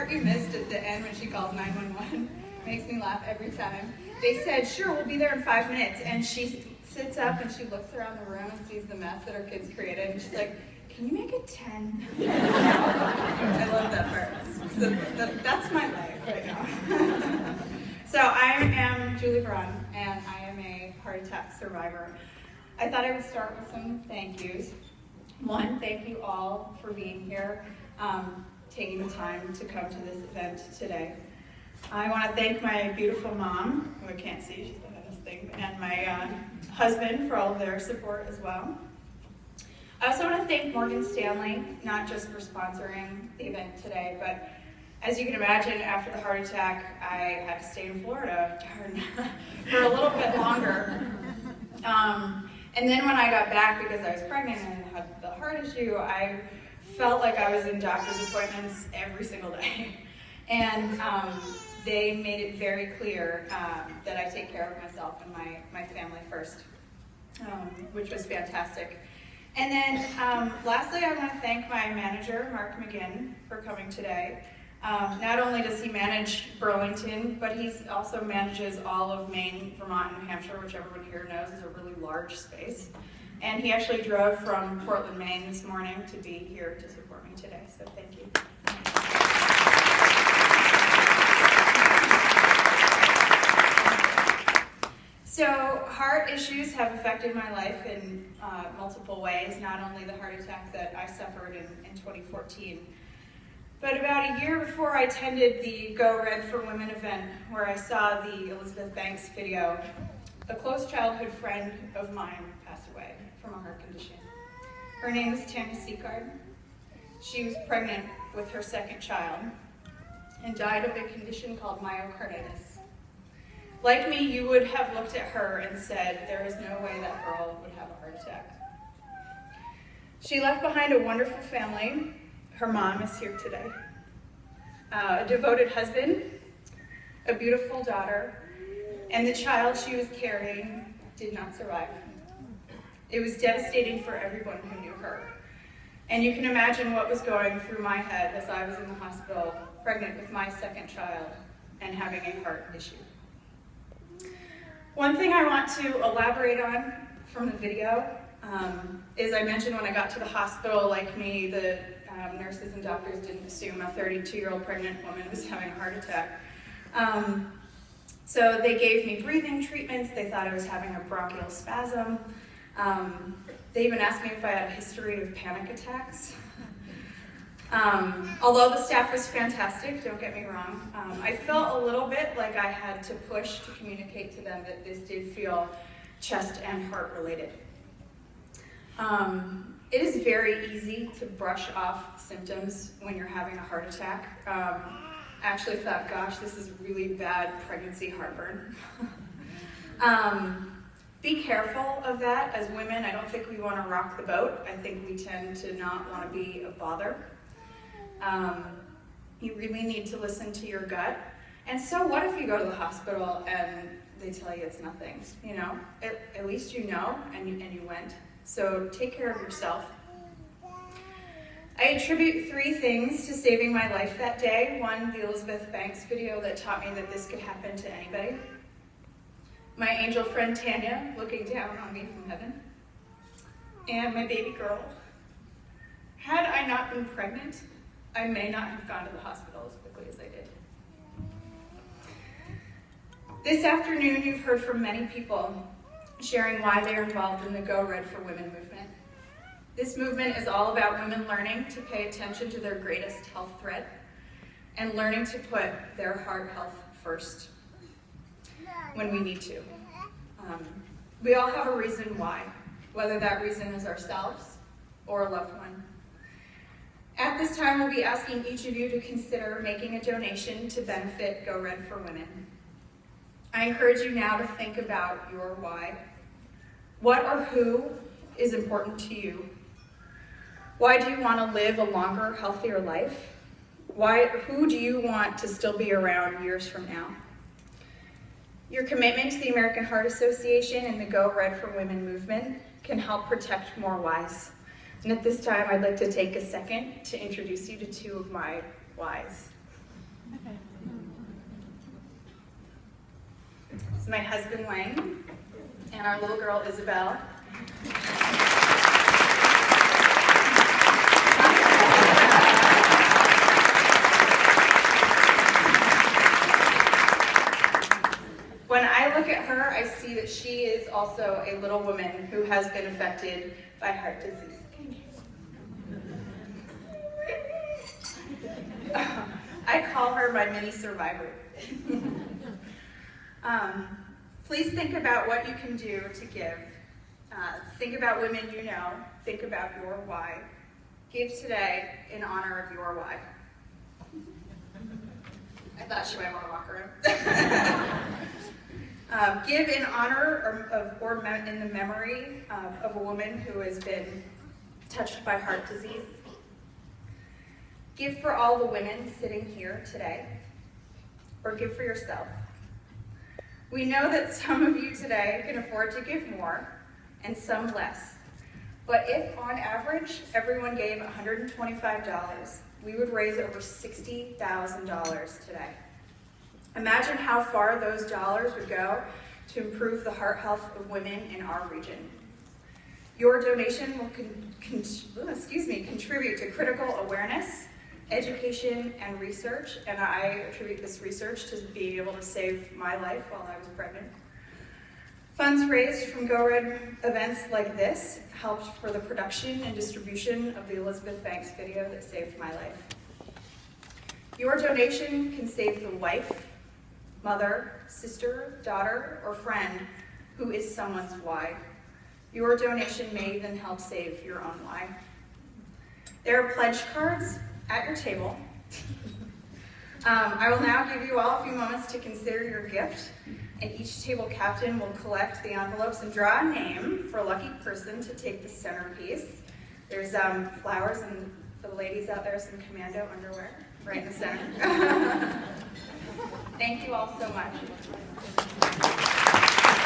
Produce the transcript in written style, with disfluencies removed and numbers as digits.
part you missed at the end when she calls 911 makes me laugh every time. They said, sure, we'll be there in 5 minutes. And she sits up and she looks around the room and sees the mess that her kids created. And she's like, can you make it 10? I love that part. So that's my life right now. So I am Julie Braun, and I am a heart attack survivor. I thought I would start with some thank yous. One, thank you all for being here, taking the time to come to this event today. I want to thank my beautiful mom, who I can't see, she's behind this thing, and my husband for all of their support as well. I also want to thank Morgan Stanley, not just for sponsoring the event today, but as you can imagine, after the heart attack, I had to stay in Florida for a little bit longer. And then when I got back, because I was pregnant and had the heart issue, I felt like I was in doctor's appointments every single day. And they made it very clear that I take care of myself and my family first, which was fantastic. And then lastly, I want to thank my manager, Mark McGinn, for coming today. Not only does he manage Burlington, but he also manages all of Maine, Vermont, and New Hampshire, which everyone here knows is a really large space. And he actually drove from Portland, Maine this morning to be here to support me today, so thank you. So heart issues have affected my life in multiple ways, not only the heart attack that I suffered in 2014, but about a year before I attended the Go Red for Women event, where I saw the Elizabeth Banks video, a close childhood friend of mine passed away from a heart condition. Her name is Tanya Seacard. She was pregnant with her second child and died of a condition called myocarditis. Like me, you would have looked at her and said, there is no way that girl would have a heart attack. She left behind a wonderful family. Her mom is here today. A devoted husband, a beautiful daughter, and the child she was carrying did not survive. It was devastating for everyone who knew her. And you can imagine what was going through my head as I was in the hospital, pregnant with my second child and having a heart issue. One thing I want to elaborate on from the video is I mentioned when I got to the hospital, like me, the nurses and doctors didn't assume a 32-year-old pregnant woman was having a heart attack. So they gave me breathing treatments. They thought I was having a bronchial spasm. They even asked me if I had a history of panic attacks. Although the staff was fantastic, don't get me wrong, I felt a little bit like I had to push to communicate to them that this did feel chest and heart related. It is very easy to brush off symptoms when you're having a heart attack. I actually thought, gosh, this is really bad pregnancy heartburn. Be careful of that. As women, I don't think we want to rock the boat. I think we tend to not want to be a bother. You really need to listen to your gut. And so what if you go to the hospital and they tell you it's nothing? You know, at least you know, and you went. So take care of yourself. I attribute 3 things to saving my life that day. 1, the Elizabeth Banks video that taught me that this could happen to anybody. My angel friend Tanya looking down on me from heaven. And my baby girl. Had I not been pregnant, I may not have gone to the hospital as quickly as I did. This afternoon, you've heard from many people sharing why they are involved in the Go Red for Women movement. This movement is all about women learning to pay attention to their greatest health threat and learning to put their heart health first when we need to. We all have a reason why, whether that reason is ourselves or a loved one. At this time, we'll be asking each of you to consider making a donation to benefit Go Red for Women. I encourage you now to think about your why. What or who is important to you? Why do you want to live a longer, healthier life? Who do you want to still be around years from now? Your commitment to the American Heart Association and the Go Red for Women movement can help protect more whys. And at this time, I'd like to take a second to introduce you to 2 of my whys. This is my husband, Wayne, and our little girl, Isabel. When I look at her, I see that she is also a little woman who has been affected by heart disease. I call her my mini survivor. Please think about what you can do to give. Think about women you know. Think about your why. Give today in honor of your why. I thought she might want to walk around. Give in honor or in the memory of a woman who has been touched by heart disease. Give for all the women sitting here today, or give for yourself. We know that some of you today can afford to give more, and some less. But if, on average, everyone gave $125, we would raise over $60,000 today. Imagine how far those dollars would go to improve the heart health of women in our region. Your donation will contribute to critical awareness, education, and research, and I attribute this research to being able to save my life while I was pregnant. Funds raised from Go Red events like this helped for the production and distribution of the Elizabeth Banks video that saved my life. Your donation can save the wife, mother, sister, daughter, or friend who is someone's why. Your donation may even help save your own why. There are pledge cards at your table. I will now give you all a few moments to consider your gift, and each table captain will collect the envelopes and draw a name for a lucky person to take the centerpiece. There's flowers and the ladies out there, some commando underwear right in the center. Thank you all so much.